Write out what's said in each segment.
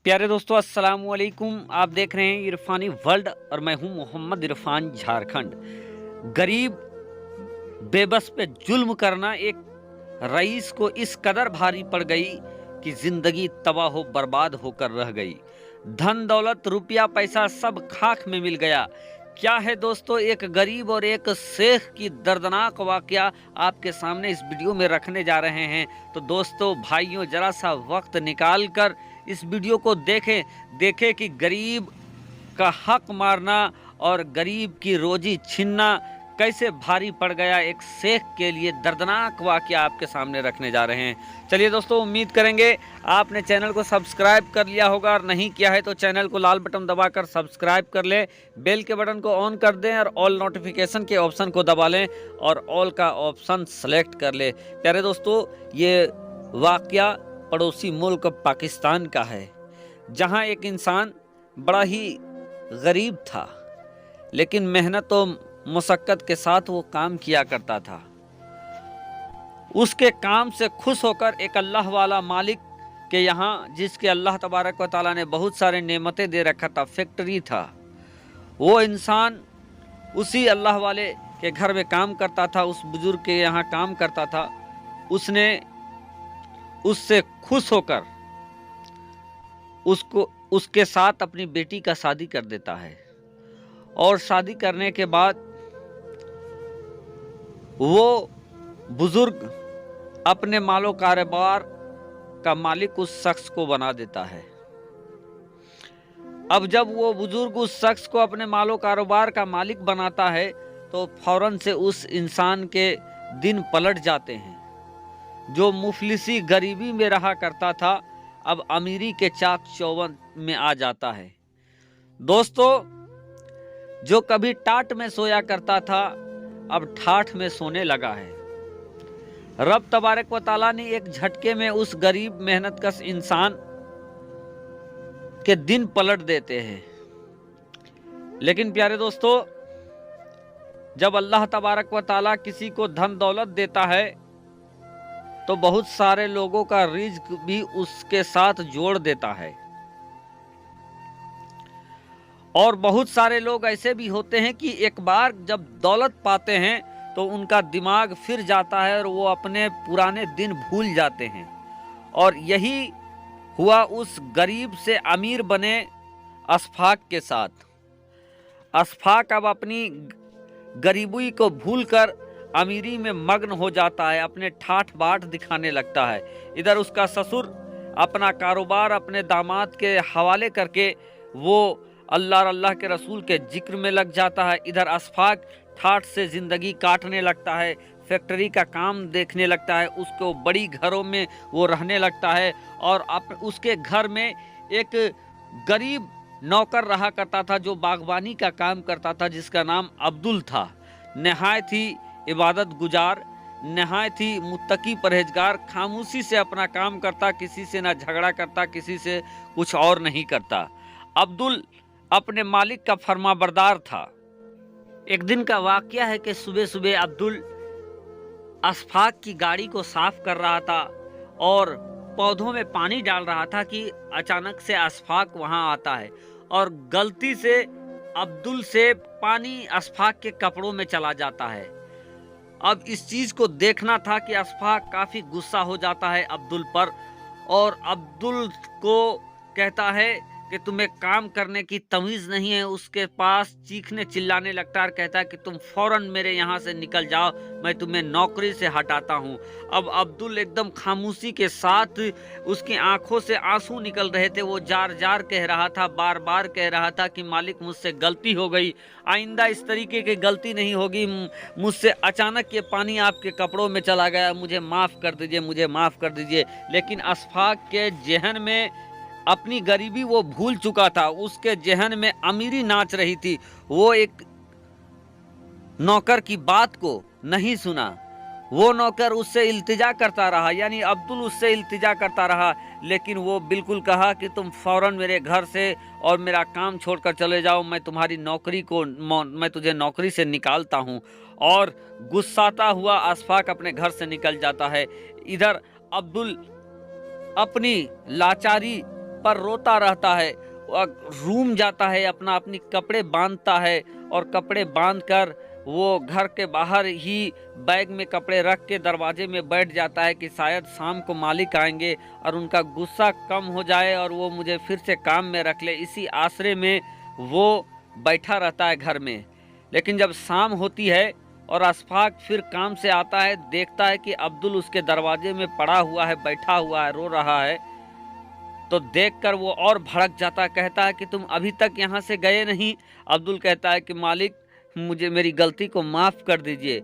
प्यारे दोस्तों, अस्सलाम वालेकुम। आप देख रहे हैं इरफानी वर्ल्ड और मैं हूं मोहम्मद इरफान, झारखंड। गरीब बेबस पे जुल्म करना एक रईस को इस कदर भारी पड़ गई कि जिंदगी तबाह हो बर्बाद होकर रह गई। धन दौलत रुपया पैसा सब खाक में मिल गया। क्या है दोस्तों, एक गरीब और एक शेख की दर्दनाक वाकया आपके सामने इस वीडियो में रखने जा रहे हैं। तो दोस्तों भाइयों, जरा सा वक्त निकाल कर इस वीडियो को देखें कि गरीब का हक मारना और गरीब की रोजी छीनना कैसे भारी पड़ गया। एक शेख के लिए दर्दनाक वाकया आपके सामने रखने जा रहे हैं। चलिए दोस्तों, उम्मीद करेंगे आपने चैनल को सब्सक्राइब कर लिया होगा, और नहीं किया है तो चैनल को लाल बटन दबाकर सब्सक्राइब कर लें, बेल के बटन को ऑन कर दें और ऑल नोटिफिकेशन के ऑप्शन को दबा लें और ऑल का ऑप्शन सेलेक्ट कर लें। प्यारे दोस्तों, ये वाकया पड़ोसी मुल्क पाकिस्तान का है, जहां एक इंसान बड़ा ही गरीब था, लेकिन मेहनत और मुशक्कत के साथ वो काम किया करता था। उसके काम से खुश होकर एक अल्लाह वाला मालिक के यहाँ, जिसके अल्लाह तबारक व तआला ने बहुत सारे नेमतें दे रखा था, फैक्ट्री था, वो इंसान उसी अल्लाह वाले के घर में काम करता था, उस बुजुर्ग के यहाँ काम करता था। उसने उससे खुश होकर उसके साथ अपनी बेटी का शादी कर देता है, और शादी करने के बाद वो बुजुर्ग अपने मालो कारोबार का मालिक उस शख्स को बना देता है। अब जब वो बुजुर्ग उस शख्स को अपने मालो कारोबार का मालिक बनाता है, तो फौरन से उस इंसान के दिन पलट जाते हैं। जो मुफलिसी गरीबी में रहा करता था, अब अमीरी के चाक चौबंद में आ जाता है। दोस्तों, जो कभी टाट में सोया करता था, अब ठाठ में सोने लगा है। रब तबारक व तआला ने एक झटके में उस गरीब मेहनतकश इंसान के दिन पलट देते हैं। लेकिन प्यारे दोस्तों, जब अल्लाह तबारक व तआला किसी को धन दौलत देता है, तो बहुत सारे लोगों का रिज्क भी उसके साथ जोड़ देता है। और बहुत सारे लोग ऐसे भी होते हैं कि एक बार जब दौलत पाते हैं तो उनका दिमाग फिर जाता है और वो अपने पुराने दिन भूल जाते हैं। और यही हुआ उस गरीब से अमीर बने अशफाक के साथ। अशफाक अब अपनी गरीबी को भूलकर अमीरी में मग्न हो जाता है, अपने ठाठ बाट दिखाने लगता है। इधर उसका ससुर अपना कारोबार अपने दामाद के हवाले करके वो अल्लाह और अल्लाह के रसूल के जिक्र में लग जाता है। इधर अशफाक ठाठ से ज़िंदगी काटने लगता है, फैक्ट्री का काम देखने लगता है, उसको बड़ी घरों में वो रहने लगता है। और उसके घर में एक गरीब नौकर रहा करता था, जो बागवानी का काम करता था, जिसका नाम अब्दुल था। नहायत ही इबादत गुजार, नहायत ही मुत्तकी परहेजगार, खामोशी से अपना काम करता, किसी से ना झगड़ा करता, किसी से कुछ और नहीं करता। अब्दुल अपने मालिक का फरमाबरदार था। एक दिन का वाकया है कि सुबह सुबह अब्दुल अशफाक की गाड़ी को साफ कर रहा था और पौधों में पानी डाल रहा था कि अचानक से अशफाक वहां आता है और गलती से अब्दुल से पानी अशफाक के कपड़ों में चला जाता है। अब इस चीज को देखना था कि अशफाक काफी गुस्सा हो जाता है अब्दुल पर, और अब्दुल को कहता है कि तुम्हें काम करने की तमीज़ नहीं है। उसके पास चीखने चिल्लाने लगता है और कहता है कि तुम फौरन मेरे यहाँ से निकल जाओ, मैं तुम्हें नौकरी से हटाता हूँ। अब अब्दुल एकदम खामोशी के साथ, उसकी आंखों से आंसू निकल रहे थे, वो जार जार कह रहा था, बार बार कह रहा था कि मालिक मुझसे गलती हो गई, आइंदा इस तरीके की गलती नहीं होगी, मुझसे अचानक ये पानी आपके कपड़ों में चला गया, मुझे माफ़ कर दीजिए, मुझे माफ़ कर दीजिए। लेकिन अशफाक के जहन में अपनी गरीबी वो भूल चुका था, उसके जहन में अमीरी नाच रही थी। वो एक नौकर की बात को नहीं सुना। वो नौकर उससे इल्तिजा करता रहा, यानी अब्दुल उससे इल्तिजा करता रहा, लेकिन वो बिल्कुल कहा कि तुम फौरन मेरे घर से और मेरा काम छोड़कर चले जाओ, मैं तुम्हारी नौकरी को, मैं तुझे नौकरी से निकालता हूँ। और गुस्साता हुआ अशफाक अपने घर से निकल जाता है। इधर अब्दुल अपनी लाचारी पर रोता रहता है। वह रूम जाता है, अपनी कपड़े बांधता है और कपड़े बांधकर वो घर के बाहर ही बैग में कपड़े रख के दरवाजे में बैठ जाता है कि शायद शाम को मालिक आएंगे और उनका गुस्सा कम हो जाए और वो मुझे फिर से काम में रख ले। इसी आसरे में वो बैठा रहता है घर में। लेकिन जब शाम होती है और अशफाक फिर काम से आता है, देखता है कि अब्दुल उसके दरवाजे में पड़ा हुआ है, बैठा हुआ है, रो रहा है, तो देखकर वो और भड़क जाता है। कहता है कि तुम अभी तक यहाँ से गए नहीं। अब्दुल कहता है कि मालिक, मुझे मेरी गलती को माफ़ कर दीजिए।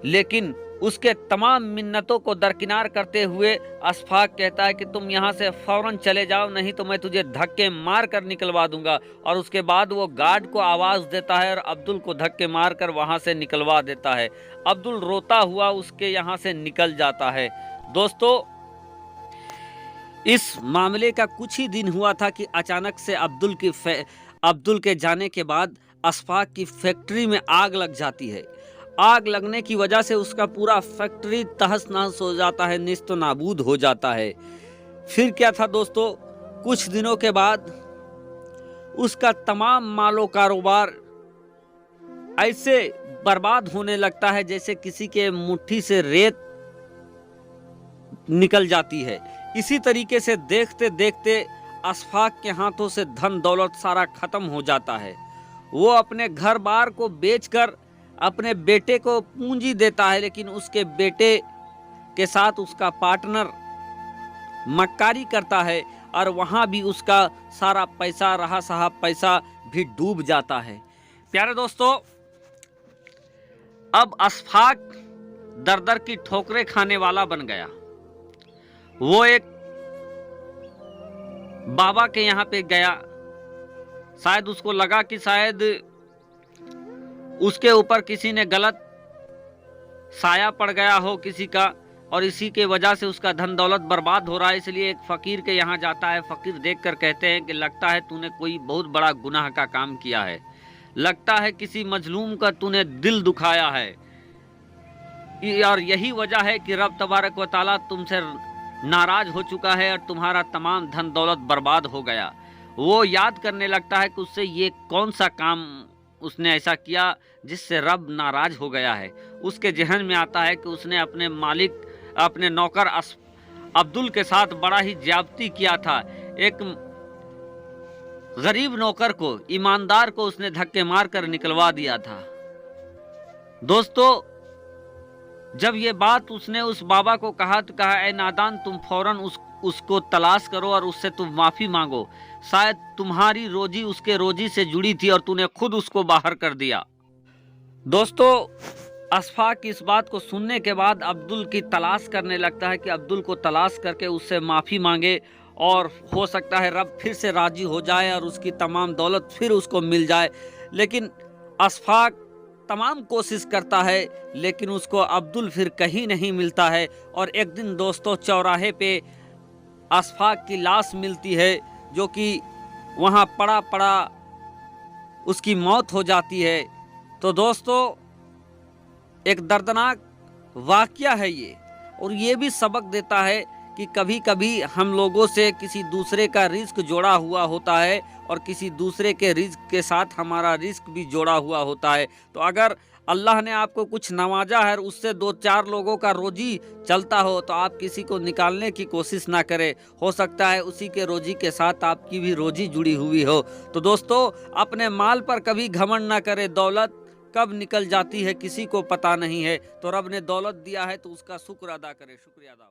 लेकिन उसके तमाम मिन्नतों को दरकिनार करते हुए अशफाक कहता है कि तुम यहाँ से फौरन चले जाओ, नहीं तो मैं तुझे धक्के मार कर निकलवा दूंगा। और उसके बाद वो गार्ड को आवाज़ देता है और अब्दुल को धक्के मार कर वहाँ से निकलवा देता है। अब्दुल रोता हुआ उसके यहाँ से निकल जाता है। दोस्तों, इस मामले का कुछ ही दिन हुआ था कि अचानक से अब्दुल के जाने के बाद अशफाक की फैक्ट्री में आग लग जाती है। आग लगने की वजह से उसका पूरा फैक्ट्री तहस नहस हो जाता है, निस्तो नाबूद हो जाता है। फिर क्या था दोस्तों, कुछ दिनों के बाद उसका तमाम मालो कारोबार ऐसे बर्बाद होने लगता है जैसे किसी के मुट्ठी से रेत निकल जाती है। इसी तरीके से देखते देखते अशफाक के हाथों से धन दौलत सारा खत्म हो जाता है। वो अपने घर बार को बेचकर अपने बेटे को पूंजी देता है, लेकिन उसके बेटे के साथ उसका पार्टनर मक्कारी करता है और वहाँ भी उसका सारा पैसा, रहा सहा पैसा भी डूब जाता है। प्यारे दोस्तों, अब अशफाक दर दर की ठोकरें खाने वाला बन गया। वो एक बाबा के यहाँ पे गया। शायद उसको लगा कि शायद उसके ऊपर किसी ने गलत साया पड़ गया हो किसी का, और इसी के वजह से उसका धन दौलत बर्बाद हो रहा है। इसलिए एक फकीर के यहाँ जाता है। फकीर देखकर कहते हैं कि लगता है तूने कोई बहुत बड़ा गुनाह का काम किया है, लगता है किसी मजलूम का तूने दिल दुखाया है, और यही वजह है कि रब तबारक व तआला तुमसे नाराज हो चुका है और तुम्हारा तमाम धन दौलत बर्बाद हो गया। वो याद करने लगता है कि उससे ये कौन सा काम उसने ऐसा किया जिससे रब नाराज हो गया है। उसके जहन में आता है कि उसने अपने मालिक, अपने नौकर अब्दुल के साथ बड़ा ही ज्यादती किया था। एक गरीब नौकर को, ईमानदार को उसने धक्के मार कर निकलवा दिया था। दोस्तों, जब ये बात उसने उस बाबा को कहा तो कहा, ऐ नादान, तुम फौरन उसको तलाश करो और उससे तुम माफी मांगो। शायद तुम्हारी रोजी उसके रोजी से जुड़ी थी और तूने खुद उसको बाहर कर दिया। दोस्तों, अशफाक की इस बात को सुनने के बाद अब्दुल की तलाश करने लगता है कि अब्दुल को तलाश करके उससे माफी मांगे और हो सकता है रब फिर से राजी हो जाए और उसकी तमाम दौलत फिर उसको मिल जाए। लेकिन अशफाक तमाम कोशिश करता है, लेकिन उसको अब्दुल फिर कहीं नहीं मिलता है। और एक दिन दोस्तों, चौराहे पे अशफाक की लाश मिलती है, जो कि वहाँ पड़ा पड़ा उसकी मौत हो जाती है। तो दोस्तों, एक दर्दनाक वाकया है ये, और ये भी सबक देता है कि कभी कभी हम लोगों से किसी दूसरे का रिस्क जोड़ा हुआ होता है और किसी दूसरे के रिस्क के साथ हमारा रिस्क भी जोड़ा हुआ होता है। तो अगर अल्लाह ने आपको कुछ नवाजा है और उससे 2-4 लोगों का रोजी चलता हो, तो आप किसी को निकालने की कोशिश ना करें। हो सकता है उसी के रोजी के साथ आपकी भी रोजी जुड़ी हुई हो। तो दोस्तों, अपने माल पर कभी घमंड ना करें। दौलत कब निकल जाती है किसी को पता नहीं है। तो रब ने दौलत दिया है तो उसका शुक्र अदा करें। शुक्रिया अदा।